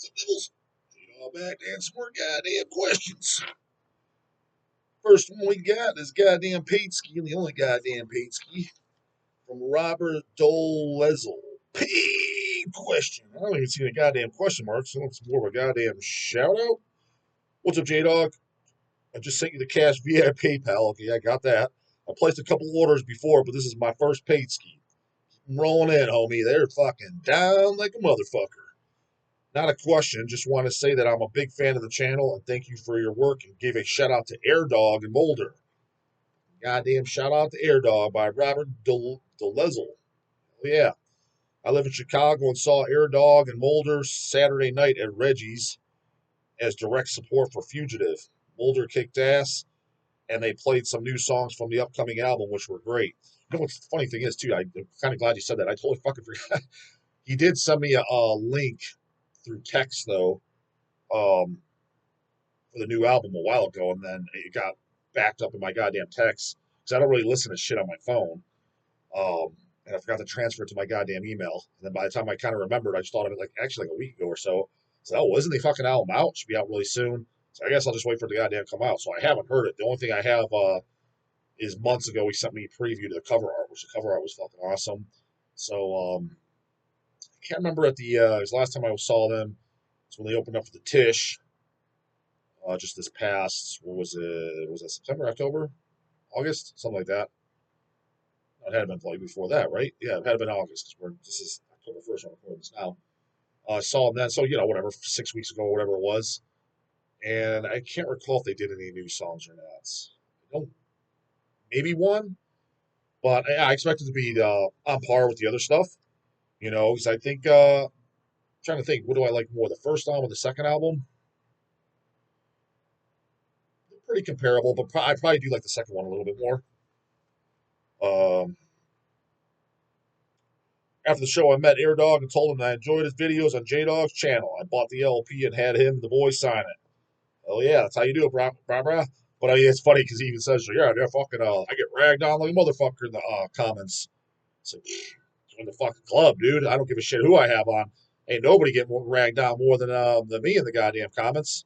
Some nibbles. All back to answer more goddamn questions. First one we got is goddamn Pateski, and the only goddamn Pateski from Robert Dolezel. P question. I don't even see the goddamn question mark, so it's more of a goddamn shout out. What's up, J-Dog? I just sent you the cash via PayPal. Okay, I got that. I placed a couple orders before, but this is my first Pateski. I'm rolling in, homie. They're fucking down like a motherfucker. Not a question, just want to say that I'm a big fan of the channel and thank you for your work and give a shout out to Air Dog and Boulder. Goddamn shout out to Air Dog by Robert Dolezel. Oh, yeah. I live in Chicago and saw Air Dog and Mulder Saturday night at Reggie's as direct support for Fugitive. Mulder kicked ass, and they played some new songs from the upcoming album, which were great. You know what the funny thing is, too? I'm kind of glad you said that. I totally fucking forgot. He did send me a link through text, though, for the new album a while ago, and then it got backed up in my goddamn text because I don't really listen to shit on my phone. And I forgot to transfer it to my goddamn email. And then by the time I kind of remembered, I just thought of it like actually like a week ago or so. So, oh, isn't the fucking album out? It should be out really soon. So I guess I'll just wait for the goddamn come out. So I haven't heard it. The only thing I have is months ago he sent me a preview to the cover art, which the cover art was fucking awesome. So I can't remember at the it was the last time I saw them. It's when they opened up for the TISH. Just this past, what was it? Was it September, October, August, something like that? It had been like before that, right? Yeah, it had been August. This is October 1st. I'm recording this now. I saw them then, so whatever, 6 weeks ago, or whatever it was. And I can't recall if they did any new songs or not. I don't, maybe one, but I expect it to be on par with the other stuff. Because I think trying to think, what do I like more, the first album or the second album? They're pretty comparable, but I probably do like the second one a little bit more. Um, After the show, I met Air Dog and told him that I enjoyed his videos on J Dog's channel. I bought the LP and had him and the boys sign it. Oh yeah, that's how you do it, brah, brah, brah. But I mean, it's funny because he even says, "Yeah, they're fucking." I get ragged on like a motherfucker in the comments. It's like, join the fucking club, dude. I don't give a shit who I have on. Ain't nobody getting ragged on more than me in the goddamn comments.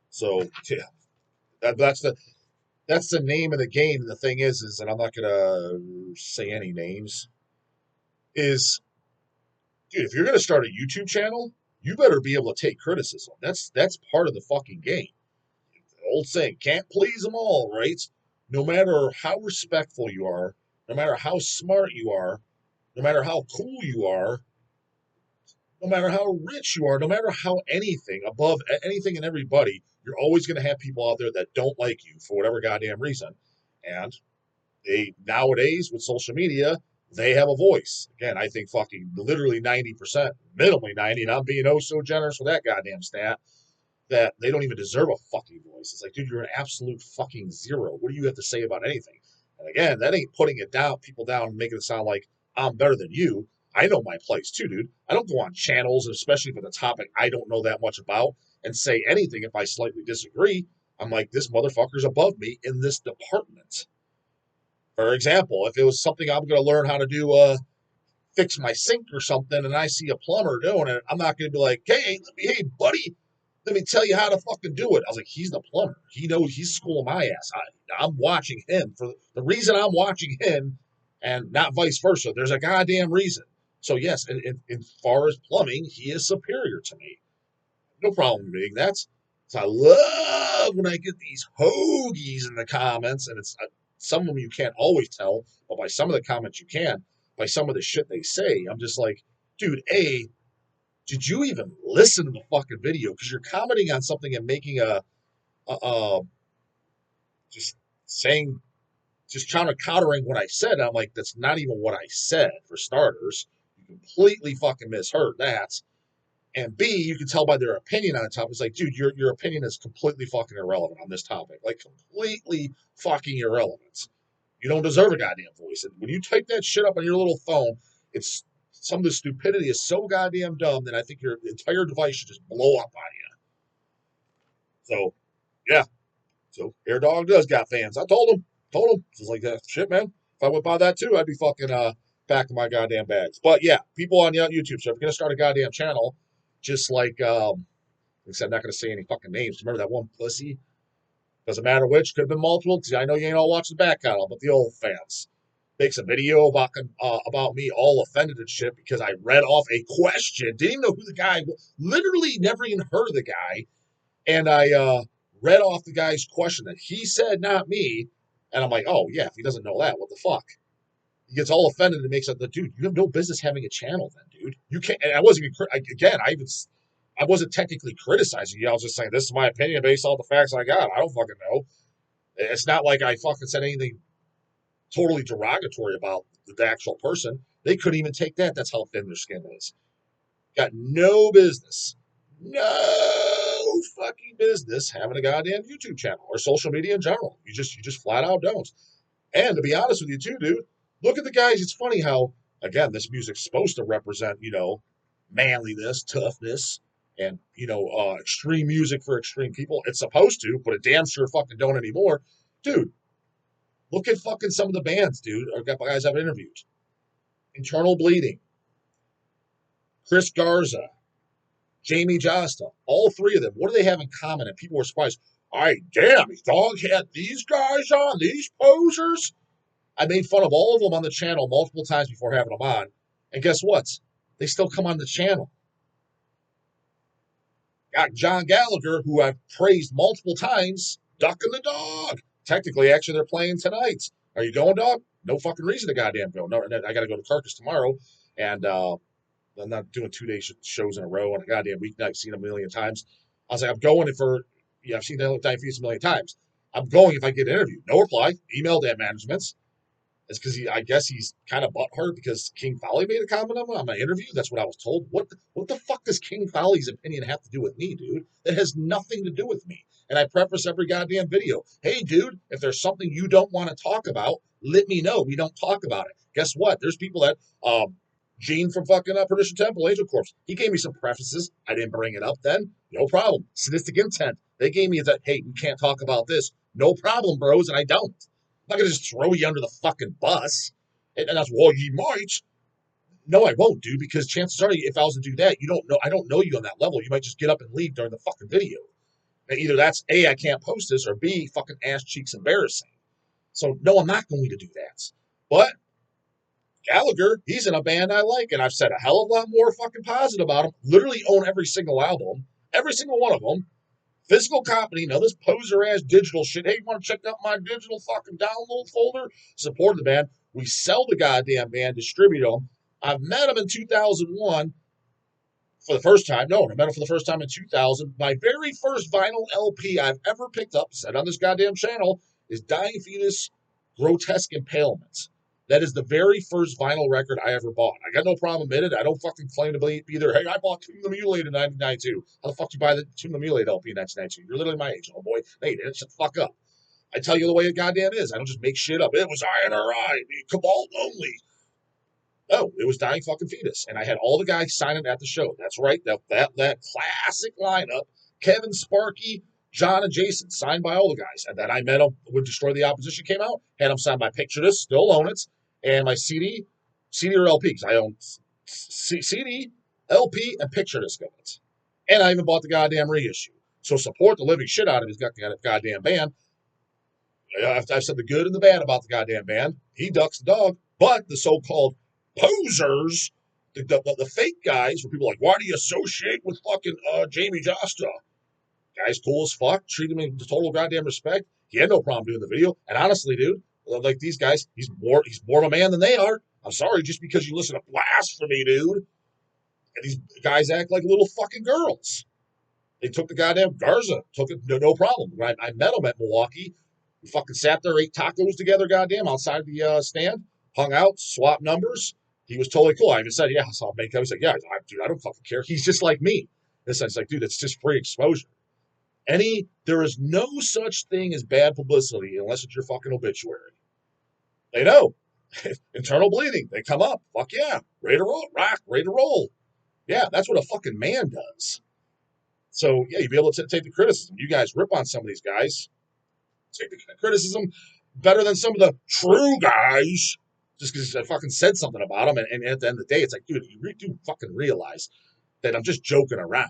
So yeah, that's the name of the game. And the thing is, and I'm not gonna say any names. Is dude, if you're gonna start a YouTube channel, you better be able to take criticism. That's part of the fucking game. The old saying, can't please them all, right? No matter how respectful you are, no matter how smart you are, no matter how cool you are, no matter how rich you are, no matter how anything above anything and everybody, you're always going to have people out there that don't like you for whatever goddamn reason. And they nowadays with social media, they have a voice. Again, I think fucking literally 90%, minimally 90, and I'm being oh so generous with that goddamn stat, that they don't even deserve a fucking voice. It's like, dude, you're an absolute fucking zero. What do you have to say about anything? And again, that ain't putting it down, people down, and making it sound like I'm better than you. I know my place too, dude. I don't go on channels, especially for the topic I don't know that much about, and say anything if I slightly disagree. I'm like, this motherfucker's above me in this department. For example, if it was something I'm going to learn how to do, fix my sink or something, and I see a plumber doing it, I'm not going to be like, hey, buddy, let me tell you how to fucking do it. I was like, he's the plumber. He knows, he's schooling my ass. I'm watching him for the reason I'm watching him and not vice versa. There's a goddamn reason. So yes, in far as plumbing, he is superior to me. No problem being that. So I love when I get these hoagies in the comments, and it's some of them you can't always tell, but by some of the comments you can. By some of the shit they say, I'm just like, dude, did you even listen to the fucking video? Because you're commenting on something and making a just saying, just countering what I said. I'm like, that's not even what I said, for starters. You completely fucking misheard that. And B, you can tell by their opinion on the topic. It's like, dude, your opinion is completely fucking irrelevant on this topic. Like, completely fucking irrelevant. You don't deserve a goddamn voice. And when you type that shit up on your little phone, it's some of the stupidity is so goddamn dumb that I think your entire device should just blow up on you. So, yeah. So, Air Dog does got fans. I told him. It's like that shit, man. If I went by that too, I'd be fucking back in my goddamn bags. But yeah, people on YouTube. So if you're gonna start a goddamn channel, just like Except I'm not going to say any fucking names. Remember that one pussy? Doesn't matter which. Could have been multiple, because I know you ain't all watching the back catalog, but the old fans. Makes a video about me all offended and shit because I read off a question. Didn't even know who the guy was. Literally never even heard of the guy. And I read off the guy's question that he said, not me. And I'm like, oh, yeah, if he doesn't know that, what the fuck? He gets all offended and makes up the dude. You have no business having a channel, then, dude. You can't. And I wasn't even again. I wasn't technically criticizing you. I was just saying this is my opinion based on all the facts I got. I don't fucking know. It's not like I fucking said anything totally derogatory about the actual person. They couldn't even take that. That's how thin their skin is. Got no fucking business having a goddamn YouTube channel or social media in general. You just flat out don't. And to be honest with you too, dude, look at the guys. It's funny how, again, this music's supposed to represent, manliness, toughness, and, extreme music for extreme people. It's supposed to, but it damn sure fucking don't anymore. Dude, look at fucking some of the bands, dude, or guys I've interviewed. Internal Bleeding, Chris Garza, Jamie Josta, all three of them. What do they have in common? And people were surprised. Damn, Dawg had these guys on, these posers. I made fun of all of them on the channel multiple times before having them on. And guess what? They still come on the channel. Got John Gallagher, who I've praised multiple times, ducking the Dawg. Technically, actually, they're playing tonight. Are you going, Dawg? No fucking reason to goddamn go. No, I got to go to Carcass tomorrow. And I'm not doing 2-day shows in a row on a goddamn weeknight. I've seen them a million times. I was like, I'm going I've seen Dying Fetus a million times. I'm going if I get an interview. No reply. Emailed at managements. It's because I guess he's kind of butthurt because King Folly made a comment on my interview. That's what I was told. What the fuck does King Folly's opinion have to do with me, dude? That has nothing to do with me. And I preface every goddamn video. Hey, dude, if there's something you don't want to talk about, let me know. We don't talk about it. Guess what? There's people that, Gene from fucking Perdition Temple, Angel Corpse, he gave me some prefaces. I didn't bring it up then. No problem. Sadistic Intent. They gave me that, hey, we can't talk about this. No problem, bros, and I don't. I'm not going to just throw you under the fucking bus. And that's, well, you might. No, I won't, dude, because chances are, if I was to do that, I don't know you on that level. You might just get up and leave during the fucking video. And either that's A, I can't post this, or B, fucking ass cheeks embarrassing. So, no, I'm not going to do that. But Gallagher, he's in a band I like, and I've said a hell of a lot more fucking positive about him. Literally own every single album, every single one of them. Physical copy, this poser ass digital shit. Hey, you want to check out my digital fucking download folder? Support the band. We sell the goddamn band, distribute them. I've met him in 2001 for the first time. No, I met him for the first time in 2000. My very first vinyl LP I've ever picked up, said on this goddamn channel, is Dying Fetus Grotesque Impalement. That is the very first vinyl record I ever bought. I got no problem admitting it. I don't fucking claim to be either. Hey, I bought Tomb of the Mutilated in 1992. How the fuck did you buy the Tomb of the Mutilated LP in 1992? You're literally my age, oh boy. Hey, shut the fuck up. I tell you the way it goddamn is. I don't just make shit up. It was I, Cabal only. No, it was Dying fucking Fetus. And I had all the guys signing at the show. That's right. That classic lineup. Kevin, Sparky, John, and Jason, signed by all the guys. And then I met them when Destroy the Opposition came out. Had them signed by Picture This, still own it. And my CD or LP, because I own CD, LP, and Picture Disc of it. And I even bought the goddamn reissue. So support the living shit out of his goddamn band. I've said the good and the bad about the goddamn band. He ducks the Dawg. But the so-called posers, the fake guys, where people are like, why do you associate with fucking Jamie Josta? Guy's cool as fuck. Treat him with total goddamn respect. He had no problem doing the video. And honestly, dude, like these guys, he's more of a man than they are. I'm sorry, just because you listen to blasphemy, dude. And these guys act like little fucking girls. They took the goddamn Garza, took it, no problem. When I met him at Milwaukee, we fucking sat there, ate tacos together, goddamn, outside the stand, hung out, swapped numbers. He was totally cool. I even said, yeah, so I'll make up. He said, yeah, dude, I don't fucking care. He's just like me. In a sense, like, dude, it's just free exposure. There is no such thing as bad publicity unless it's your fucking obituary. They know. Internal Bleeding, they come up. Fuck yeah. Ready to roll. Rock, ready to roll. Yeah, that's what a fucking man does. So, yeah, you'd be able to take the criticism. You guys rip on some of these guys. Take the criticism better than some of the true guys just because I fucking said something about them. And at the end of the day, it's like, dude, you do fucking realize that I'm just joking around.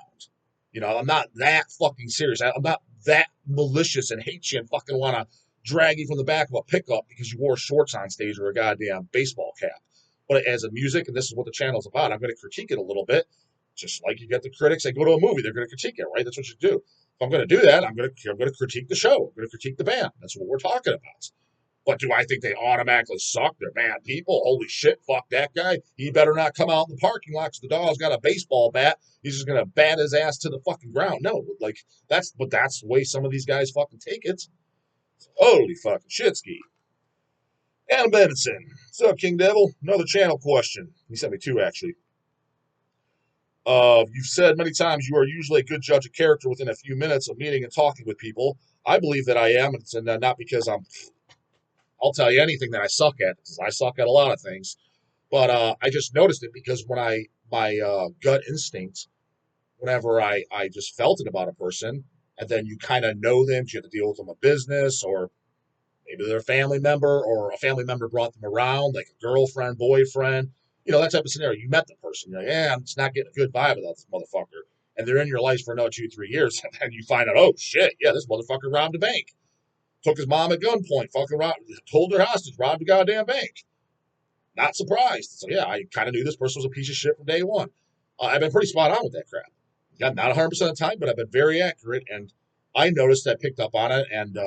I'm not that fucking serious. I'm not that malicious and hate you and fucking want to drag you from the back of a pickup because you wore shorts on stage or a goddamn baseball cap. But as a music, and this is what the channel's about, I'm going to critique it a little bit. Just like you get the critics that go to a movie, they're going to critique it, right? That's what you do. If I'm going to do that, I'm going to critique the show. I'm going to critique the band. That's what we're talking about. But do I think they automatically suck? They're bad people. Holy shit, fuck that guy. He better not come out in the parking lot because the dog's got a baseball bat. He's just gonna bat his ass to the fucking ground. No, like that's the way some of these guys fucking take it. Holy fucking shit ski. Adam Benson. What's up, King Devil? Another channel question. He sent me two actually. You've said many times you are usually a good judge of character within a few minutes of meeting and talking with people. I believe that I am, and not because I'll tell you anything that I suck at, because I suck at a lot of things. But I just noticed it because when my gut instinct, whenever I just felt it about a person, and then you kind of know them, you have to deal with them in business, or maybe they're a family member, or a family member brought them around, like a girlfriend, boyfriend, that type of scenario. You met the person, you're like, yeah, I'm just not getting a good vibe about this motherfucker. And they're in your life for another 2-3 years, and then you find out, oh shit, yeah, this motherfucker robbed a bank. Took his mom at gunpoint, fucking told her hostage, robbed a goddamn bank. Not surprised. So yeah, I kind of knew this person was a piece of shit from day one. I've been pretty spot on with that crap. Yeah, not 100% of the time, but I've been very accurate, and I noticed that, picked up on it, and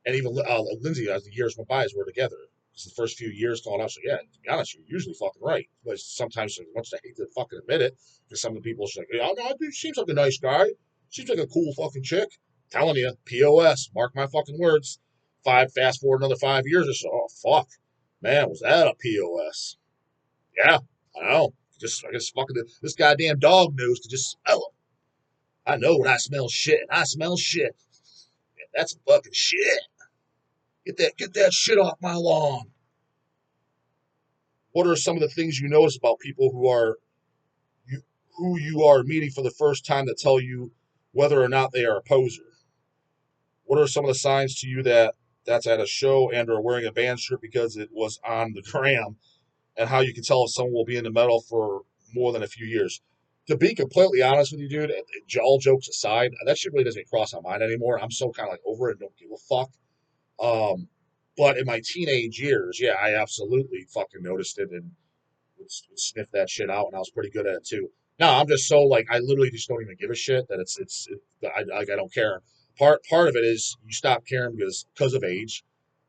even Lindsay, as the years went by, as we're together, because the first few years calling out, so yeah, to be honest, you're usually fucking right. But sometimes, as much as I hate to fucking admit it, because some of the people are like, oh no, dude, seems like a nice guy, seems like a cool fucking chick. Telling you, POS, mark my fucking words. Fast forward another 5 years or so, oh fuck, man, was that a POS? Yeah, I know. I guess fucking this goddamn dog nose could just smell it. I know when I smell shit, and I smell shit. Yeah, that's fucking shit. Get that shit off my lawn. What are some of the things you notice about people who you are meeting for the first time that tell you whether or not they are a poser? What are some of the signs to you that's at a show and or wearing a band shirt because it was on the gram, and how you can tell if someone will be in the metal for more than a few years? To be completely honest with you, dude, all jokes aside, that shit really doesn't cross my mind anymore. I'm so kind of like over it and don't give a fuck. Um, but in my teenage years, yeah, I absolutely fucking noticed it and would sniff that shit out, and I was pretty good at it too. No, I'm just so like I literally just don't even give a shit that I don't care. Part of it is you stop caring because of age,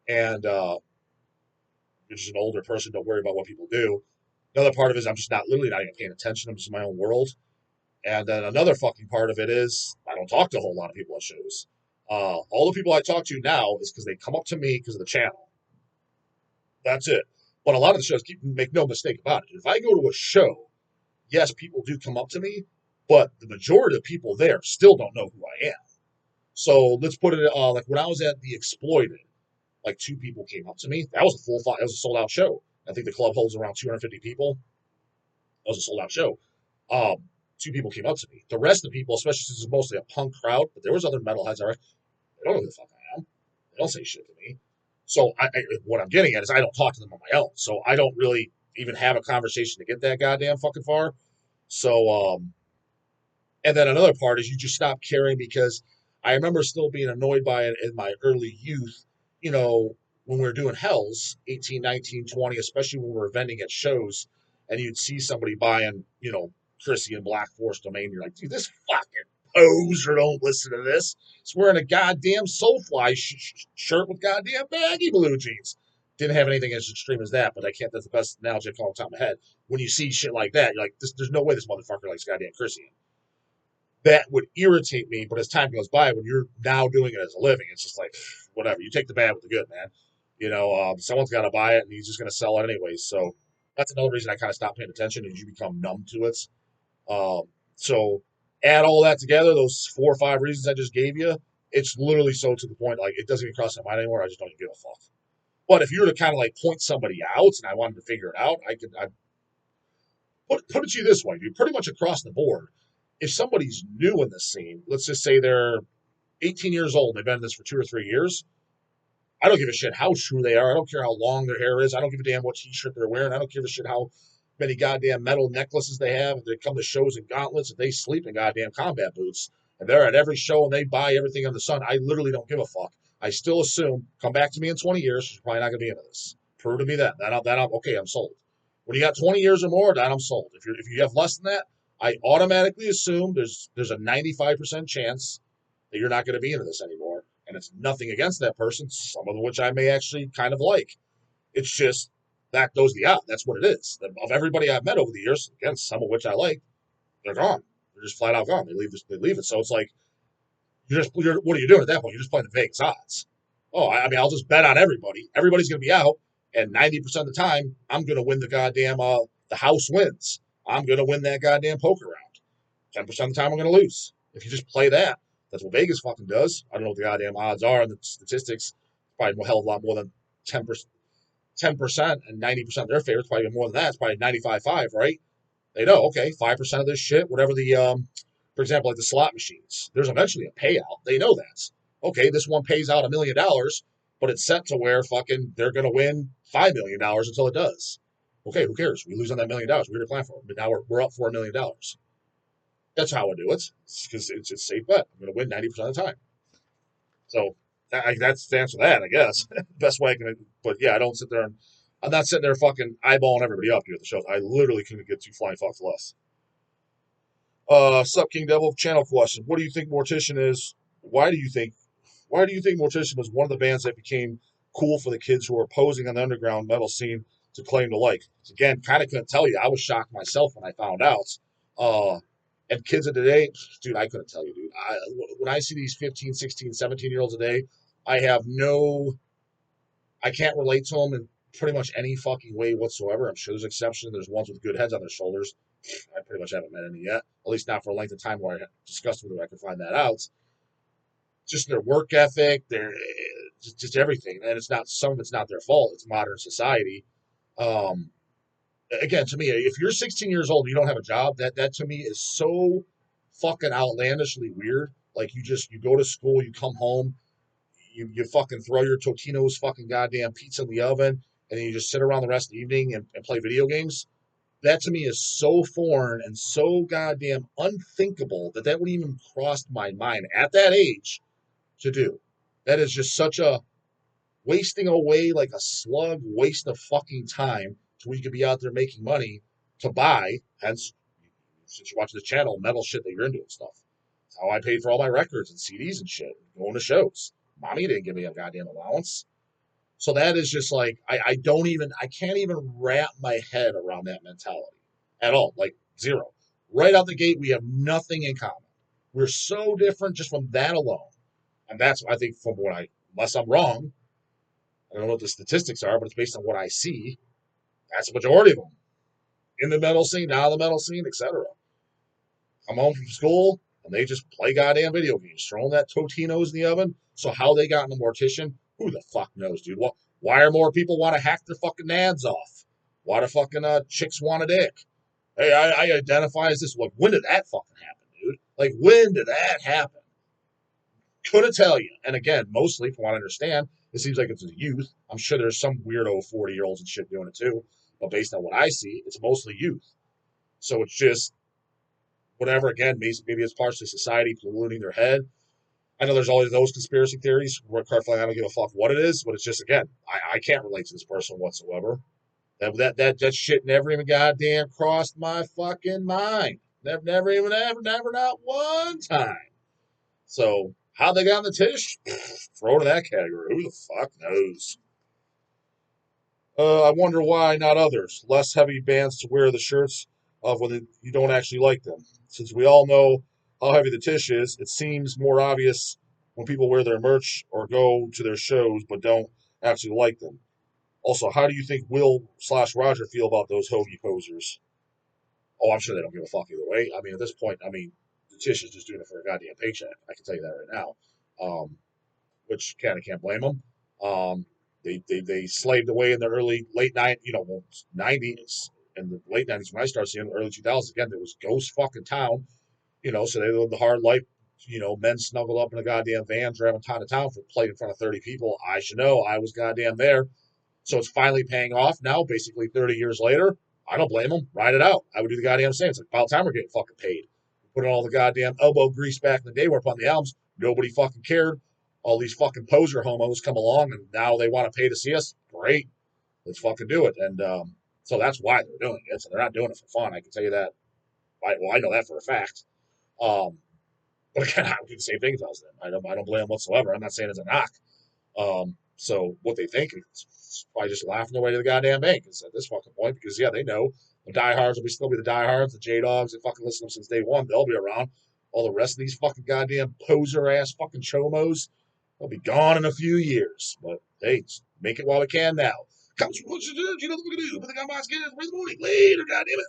and you're just an older person. Don't worry about what people do. Another part of it is I'm just literally not even paying attention. I'm just in my own world. And then another fucking part of it is I don't talk to a whole lot of people at shows. All the people I talk to now is because they come up to me because of the channel. That's it. But a lot of the shows, make no mistake about it. If I go to a show, yes, people do come up to me, but the majority of the people there still don't know who I am. So let's put it like when I was at the Exploited, like two people came up to me. That was a full, that was a sold out show. I think the club holds around 250 people. That was a sold out show. Um, Two people came up to me. The rest of the people, especially since it's mostly a punk crowd, but there was other metalheads. They don't know who the fuck I am. They don't say shit to me. So what I'm getting at is I don't talk to them on my own. So I don't really even have a conversation to get that goddamn fucking far. So and then another part is you just stop caring because I remember still being annoyed by it in my early youth. When we were doing Hells, 18, 19, 20, especially when we were vending at shows, and you'd see somebody buying, Chrissy and Black Forest Domain. You're like, dude, this fucking poser don't listen to this. He's wearing a goddamn Soulfly shirt with goddamn baggy blue jeans. Didn't have anything as extreme as that, but I can't. That's the best analogy I can off the top of my head. When you see shit like that, you're like, there's no way this motherfucker likes goddamn Chrissy. That would irritate me, but as time goes by, when you're now doing it as a living, it's just like, whatever. You take the bad with the good, man. Someone's got to buy it, and he's just going to sell it anyway. So that's another reason I kind of stopped paying attention, is you become numb to it. So add all that together, those 4 or 5 reasons I just gave you, it's literally so to the point, like it doesn't even cross my mind anymore. I just don't even give a fuck. But if you were to kind of like point somebody out and I wanted to figure it out, I'd put it to you this way, dude, pretty much across the board. If somebody's new in the scene, let's just say they're 18 years old, they've been in this for 2 or 3 years, I don't give a shit how true they are. I don't care how long their hair is. I don't give a damn what t-shirt they're wearing. I don't give a shit how many goddamn metal necklaces they have. If they come to shows in gauntlets, if they sleep in goddamn combat boots, and they're at every show and they buy everything under the sun, I literally don't give a fuck. I still assume, come back to me in 20 years, you're probably not going to be into this. Prove to me that. I'm okay, I'm sold. When you got 20 years or more, then I'm sold. If you have less than that, I automatically assume there's a 95% chance that you're not going to be into this anymore. And it's nothing against that person, some of which I may actually kind of like. It's just that goes the out. That's what it is. Of everybody I've met over the years, again, some of which I like, they're gone. They're just flat out gone. They leave. They leave it. So it's like what are you doing at that point? You're just playing the Vegas odds. Oh, I mean, I'll just bet on everybody. Everybody's going to be out, and 90% of the time, I'm going to win the goddamn the house wins. I'm going to win that goddamn poker round. 10% of the time, I'm going to lose. If you just play that, that's what Vegas fucking does. I don't know what the goddamn odds are and the statistics. Probably a hell of a lot more than 10% and 90% of their favorites, probably more than that. It's probably 95-5, right? They know, okay, 5% of this shit, whatever for example, like the slot machines, there's eventually a payout. They know that. Okay, this one pays out $1 million, but it's set to where fucking they're going to win $5 million until it does. Okay, who cares? We lose on that $1 million. We did a plan for it, but now we're up for $1 million. That's how I do it, because it's a safe bet. I'm going to win 90% of the time. So that's the answer to that, I guess. Best way I can. But yeah, I don't sit there and I'm not sitting there fucking eyeballing everybody up here at the shows. I literally couldn't get two flying fucks less. Sup King Devil channel question. What do you think Mortician is? Why do you think Mortician was one of the bands that became cool for the kids who were posing on the underground metal scene to claim to like? Again, kind of couldn't tell you. I was shocked myself when I found out. And kids of today, dude, I couldn't tell you, dude. When I see these 15, 16, 17-year-olds today, I can't relate to them in pretty much any fucking way whatsoever. I'm sure there's exceptions. There's ones with good heads on their shoulders. I pretty much haven't met any yet, at least not for a length of time where I discussed with them. I can find that out. Just their work ethic, their just everything, and some of it's not their fault. It's modern society. Um, Again, to me, if you're 16 years old and you don't have a job, that to me is so fucking outlandishly weird. Like you go to school, you come home, you fucking throw your Totino's fucking goddamn pizza in the oven, and then you just sit around the rest of the evening and play video games. That to me is so foreign and so goddamn unthinkable that wouldn't even cross my mind at that age to do. That is just such a wasting away like a slug waste of fucking time to where you could be out there making money to buy, hence, since you watch the channel, metal shit that you're into and stuff. That's how I paid for all my records and CDs and shit, going to shows. Mommy didn't give me a goddamn allowance. So that is just like, I can't even wrap my head around that mentality at all. Like zero. Right out the gate, we have nothing in common. We're so different just from that alone. And that's, I think, unless I'm wrong, I don't know what the statistics are, but it's based on what I see. That's the majority of them. In the metal scene, out of the metal scene, etc. Come home from school, and they just play goddamn video games, throwing that Totino's in the oven. So how they got in the Mortician, who the fuck knows, dude? Why are more people want to hack their fucking nads off? Why do fucking chicks want a dick? Hey, I identify as this. Like, when did that fucking happen, dude? Like, when did that happen? Couldn't tell you. And again, mostly, from what I understand, it seems like it's a youth. I'm sure there's some weirdo 40-year-olds and shit doing it too. But based on what I see, it's mostly youth. So it's just whatever. Again, maybe it's partially society polluting their head. I know there's always those conspiracy theories. Where I don't give a fuck what it is, but it's just, again, I can't relate to this person whatsoever. That shit never even goddamn crossed my fucking mind. Never even, never, not one time. So how they got in the TISH? Throw to that category. Who the fuck knows? I wonder why not others. Less heavy bands to wear the shirts of when you don't actually like them. Since we all know how heavy the TISH is, it seems more obvious when people wear their merch or go to their shows but don't actually like them. Also, how do you think Will/Roger feel about those hoagie posers? Oh, I'm sure they don't give a fuck either way. I mean, at this point, the TISH is just doing it for a goddamn paycheck. I can tell you that right now. Which kind of can't blame them. They slaved away in the late 90s, and the late 90s when I started seeing the early 2000s. Again, there was ghost fucking town, so they lived the hard life. Men snuggled up in a goddamn van, driving town to town for played in front of 30 people. I should know, I was goddamn there. So it's finally paying off now, basically 30 years later. I don't blame them. Ride it out. I would do the goddamn same. It's like about time we're getting fucking paid. Put in all the goddamn elbow grease back in the day. We're up on the albums. Nobody fucking cared. All these fucking poser homos come along, and now they want to pay to see us. Great, let's fucking do it. And so that's why they're doing it. So they're not doing it for fun. I can tell you that. Well, I know that for a fact. Um, but again, I would do the same thing if I was them. I don't blame them whatsoever. I'm not saying it's a knock. So what they think is probably just laughing their way to the goddamn bank at this fucking point, because yeah, they know the diehards will still be the diehards, the J Dogs that fucking listen to them since day one. They'll be around. All the rest of these fucking goddamn poser ass fucking chomos, they'll be gone in a few years. But hey, make it while we can now. Comes from what you do know what we're gonna do. But the guy skin is the morning later, goddamn it.